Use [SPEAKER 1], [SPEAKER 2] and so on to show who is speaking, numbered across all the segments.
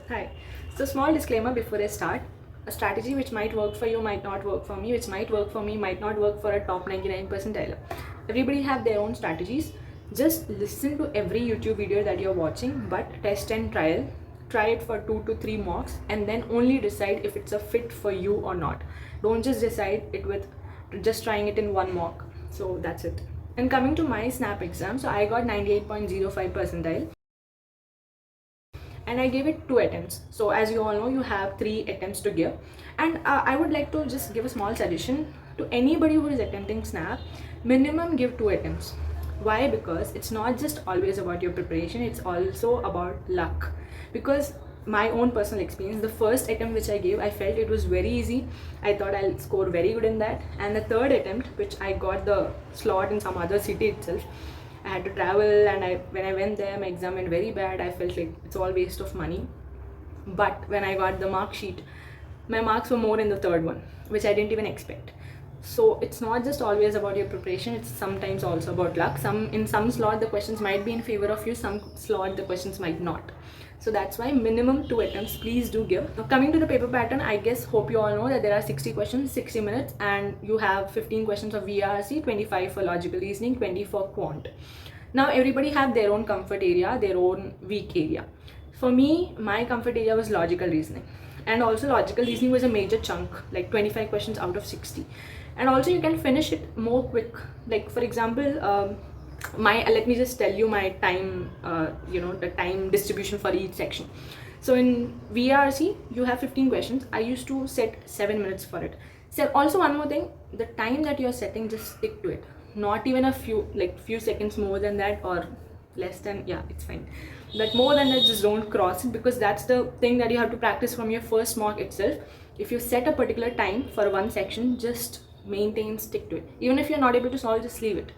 [SPEAKER 1] Hi. So small disclaimer before I start. A strategy which might work for you might not work for me, which might work for me might not work for a top 99 percentile. Everybody have their own strategies. Just listen to every YouTube video that you're watching, but test and trial. Try it for 2 to 3 mocks and then only decide if it's a fit for you or not. Don't just decide it with just trying it in one mock. So that's it. And coming to my SNAP exam, so I got 98.05 percentile and I gave it 2 attempts. So as you all know, you have 3 attempts to give, and I would like to just give a small suggestion to anybody who is attempting SNAP. Minimum give 2 attempts. Why? Because it's not just always about your preparation, it's also about luck. Because my own personal experience, the first attempt which I gave, I felt it was very easy. I thought I'll score very good in that, and the third attempt, which I got the slot in some other city itself, I had to travel, and when I went there, my exam went very bad. I felt like it's all waste of money. But when I got the mark sheet, my marks were more in the third one, which I didn't even expect. So it's not just always about your preparation, it's sometimes also about luck. In some slot the questions might be in favor of you, some slot the questions might not. So that's why minimum 2 attempts please do give. Now coming to the paper pattern, I guess hope you all know that there are 60 questions, 60 minutes, and you have 15 questions of VRC, 25 for logical reasoning, 20 for quant. Now everybody have their own comfort area, their own weak area. For me, my comfort area was logical reasoning, and also logical reasoning was a major chunk, like 25 questions out of 60. And also you can finish it more quick. Like for example, let me just tell you my time, the time distribution for each section. So in VRC you have 15 questions. I used to set 7 minutes for it. So also one more thing, the time that you're setting, just stick to it. Not even a few seconds more than that, or less than, yeah, it's fine. But more than that, just don't cross it, because that's the thing that you have to practice from your first mock itself. If you set a particular time for one section, just maintain, stick to it. Even if you're not able to solve, just leave it.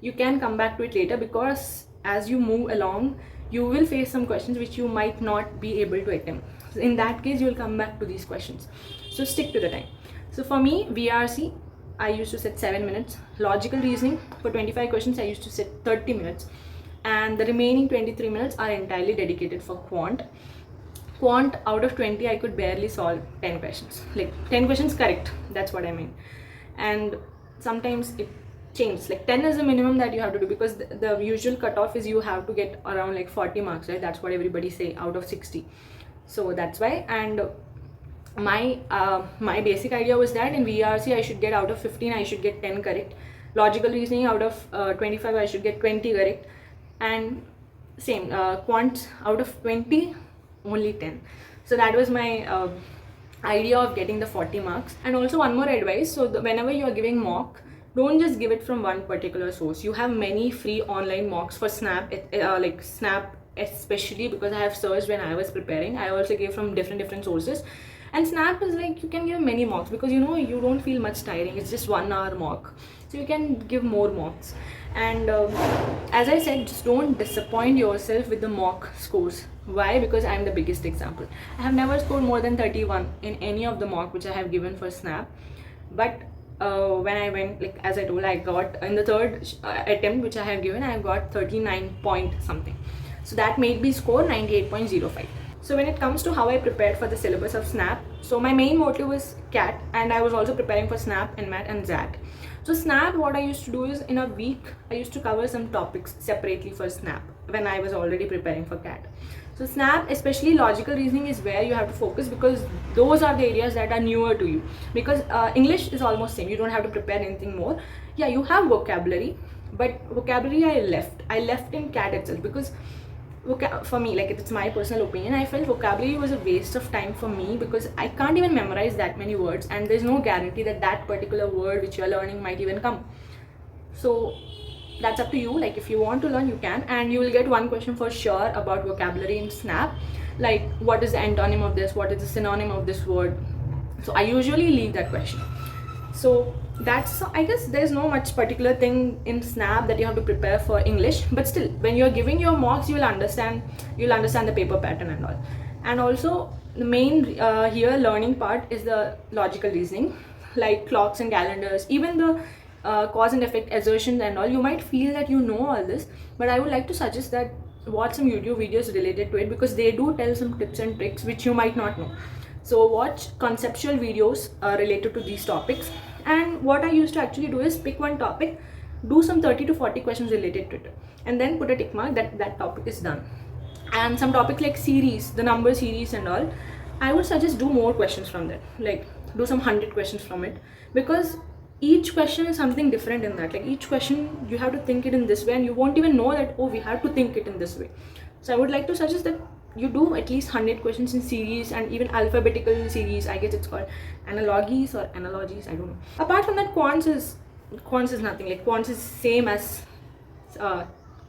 [SPEAKER 1] You can come back to it later, because as you move along, you will face some questions which you might not be able to attempt. So in that case, you will come back to these questions. So stick to the time. So for me, VRC, I used to set 7 minutes. Logical reasoning, for 25 questions, I used to set 30 minutes. And the remaining 23 minutes are entirely dedicated for quant. Quant, out of 20, I could barely solve 10 questions. Like 10 questions correct, that's what I mean. And sometimes it changes. Like 10 is the minimum that you have to do, because the usual cutoff is you have to get around like 40 marks, right? That's what everybody say, out of 60. So that's why. And my basic idea was that in VRC I should get out of 15, I should get 10 correct. Logical reasoning, out of 25, I should get 20 correct. And same, quant, out of 20, only 10. So that was my idea of getting the 40 marks. And also one more advice, so whenever you are giving mock, don't just give it from one particular source. You have many free online mocks for SNAP, like SNAP especially, because I have searched when I was preparing. I also gave from different sources. And SNAP is like, you can give many mocks, because you don't feel much tiring. It's just 1 hour mock, so you can give more mocks. And as I said, just don't disappoint yourself with the mock scores. Why? Because I'm the biggest example. I have never scored more than 31 in any of the mock which I have given for SNAP. But when I went, like as I told, I got in the third attempt which I have given, I got 39 point something. So that made me score 98.05. So when it comes to how I prepared for the syllabus of SNAP, so my main motive was CAT, and I was also preparing for SNAP, NMAT and ZAT. So SNAP, what I used to do is, in a week, I used to cover some topics separately for SNAP when I was already preparing for CAT. So SNAP, especially logical reasoning, is where you have to focus, because those are the areas that are newer to you. Because English is almost same, you don't have to prepare anything more. Yeah, you have vocabulary, but vocabulary I left in CAT itself, because for me, like, it's my personal opinion, I felt vocabulary was a waste of time for me, because I can't even memorize that many words, and there's no guarantee that that particular word which you're learning might even come. So that's up to you. Like, if you want to learn, you can, and you will get one question for sure about vocabulary in SNAP, like what is the antonym of this, what is the synonym of this word. So I usually leave that question. So that's, I guess there's no much particular thing in SNAP that you have to prepare for English, but still, when you're giving your mocks, you'll understand the paper pattern and all. And also the main here learning part is the logical reasoning, like clocks and calendars, even the cause and effect assertions and all. You might feel that you know all this, but I would like to suggest that watch some YouTube videos related to it, because they do tell some tips and tricks which you might not know. So watch conceptual videos related to these topics. And what I used to actually do is pick one topic, do some 30 to 40 questions related to it, and then put a tick mark that that topic is done. And some topics like series, the number series and all, I would suggest do more questions from that, like do some 100 questions from it, because each question is something different in that. Like each question you have to think it in this way, and you won't even know that, oh, we have to think it in this way. So I would like to suggest that you do at least 100 questions in series, and even alphabetical series, I guess it's called analogies or analogies, I don't know. Apart from that, quants is nothing. Like quants is same as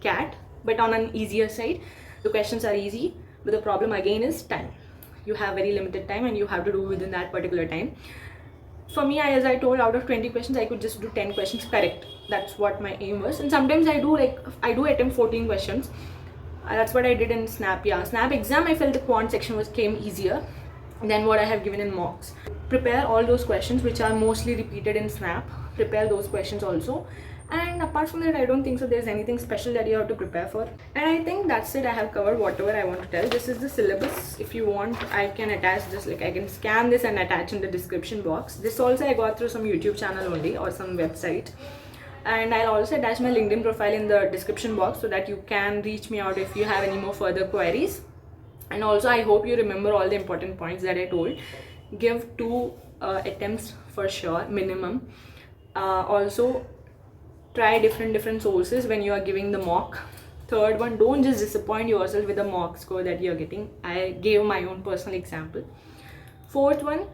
[SPEAKER 1] cat, but on an easier side. The questions are easy, but the problem again is time. You have very limited time and you have to do within that particular time. For me, as I told, out of 20 questions, I could just do 10 questions correct. That's what my aim was. And sometimes I do attempt 14 questions. That's what I did in Snap. Yeah, Snap exam, I felt the quant section came easier than what I have given in mocks. Prepare all those questions which are mostly repeated in Snap. Prepare those questions also. And apart from that, I don't think so there's anything special that you have to prepare for. And I think that's it. I have covered whatever I want to tell. This is the syllabus. If you want, I can attach this, like I can scan this and attach in the description box. This also I got through some YouTube channel only, or some website. And I'll also attach my LinkedIn profile in the description box, so that you can reach me out if you have any more further queries. And also I hope you remember all the important points that I told. Give 2 attempts for sure, minimum. Also try different sources when you are giving the mock. Third one, don't just disappoint yourself with the mock score that you are getting. I gave my own personal example. Fourth one,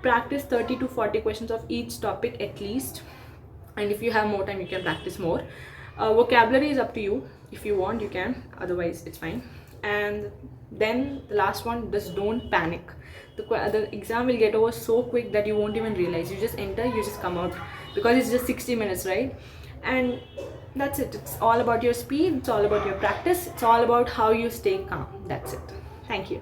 [SPEAKER 1] practice 30 to 40 questions of each topic at least. And if you have more time, you can practice more. Vocabulary is up to you. If you want, you can, otherwise it's fine. And then the last one, just don't panic. The exam will get over so quick that you won't even realize. You just enter, you just come out, because it's just 60 minutes, right? And that's it. It's all about your speed, it's all about your practice, it's all about how you stay calm. That's it. Thank you.